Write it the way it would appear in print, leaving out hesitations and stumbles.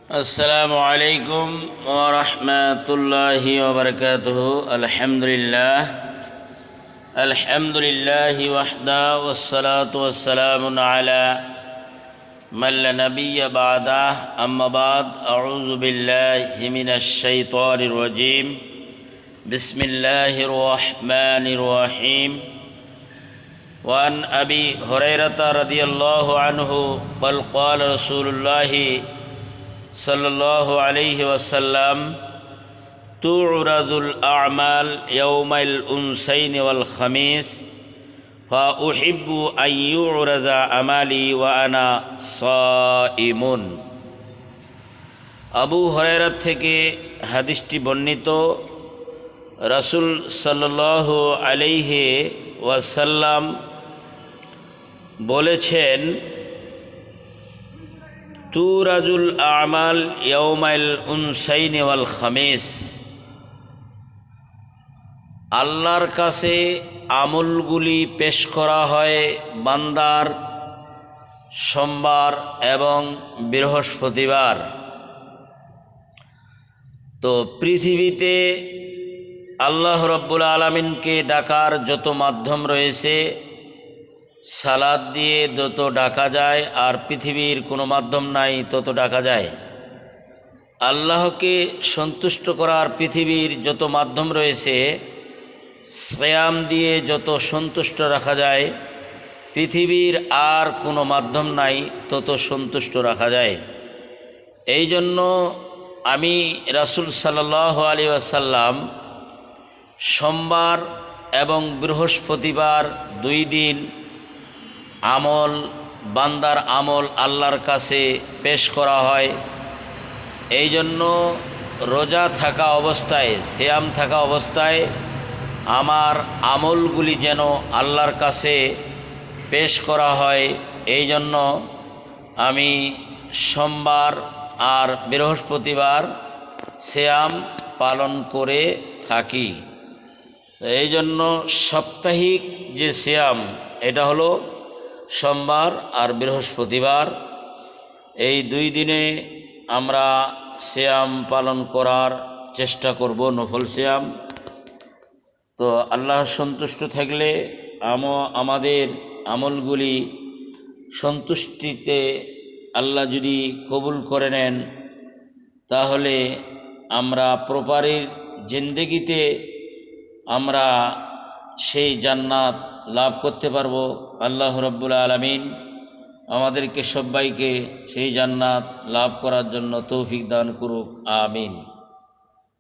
আসসালামু আলাইকুম ওয়া রাহমাতুল্লাহি ওয়া বারাকাতুহু। আলহামদুলিল্লাহি ওয়াহদা ওয়াসসালাতু ওয়াসসালামু আলা মান লা নাবিয়্যা বা'দা, আম্মা বা'দ। আউযু বিল্লাহি মিনাশ শাইতানির রাজীম। বিসমিল্লাহির রাহমানির রাহিম। ওয়া আন আবি হুরায়রা রাদিয়াল্লাহু আনহু ক্বাল ক্বালা রাসূলুল্লাহি সাল্লাল্লাহু আলাইহি ওয়াসাল্লাম, তু'রাদুল আ'মাল ইয়াওমাল উনসাইনি ওয়াল খামিস, ফাউহিব্বু আন ইউ'রাদা আমালি ওয়া আনা সাইমুন। আবু হুরায়রা থেকে হাদিসটি বর্ণিত। রাসূল সাল্লাল্লাহু আলাইহি ওয়াসাল্লাম বলেছেন, তুরাজুল আমাল ইয়াউমাল উনসাইনি ওয়াল খামিস, আল্লাহর কাছে আমলগুলি পেশ করা হয় বান্দার সোমবার এবং বৃহস্পতিবার। তো পৃথিবীতে আল্লাহ রাব্বুল আলামিনকে ডাকার যত মাধ্যম রয়েছে, সালাত দিয়ে যত ডাকা যায়, আর পৃথিবীর কোনো মাধ্যম নাই তত ডাকা যায়। আল্লাহকে সন্তুষ্ট করার পৃথিবীর যত মাধ্যম রয়েছে, সিয়াম দিয়ে যত সন্তুষ্ট রাখা যায়, পৃথিবীর আর কোনো মাধ্যম নাই তত সন্তুষ্ট রাখা যায়। এই জন্য আমি রাসূল সাল্লাল্লাহু আলাইহি ওয়াসাল্লাম সোমবার এবং বৃহস্পতিবার দুই দিন আমল, বান্দার আমল আল্লাহর কাছে পেশ করা হয়। এই জন্য রোজা থাকা অবস্থায়, সিয়াম থাকা অবস্থায় আমার আমলগুলি যেন আল্লাহর কাছে পেশ করা হয়, এই জন্য আমি সোমবার আর বৃহস্পতিবার সিয়াম পালন করে থাকি। এই জন্য সাপ্তাহিক যে সিয়াম, এটা হলো সোমবার আর বৃহস্পতিবার। এই দুই দিনে আমরা সিয়াম পালন করার চেষ্টা করব, নফল সিয়াম। তো আল্লাহ সন্তুষ্ট থাকলে আমাদের আমলগুলি সন্তুষ্টিতে আল্লাহ যদি কবুল করে নেন, তাহলে আমরা প্রপারের জিন্দেগিতে আমরা সেই জান্নাত লাভ করতে পারবো। আল্লাহ রাব্বুল আলামিন আমাদেরকে সবাইকে সেই জান্নাত লাভ করার জন্য তৌফিক দান করুক, আমিন।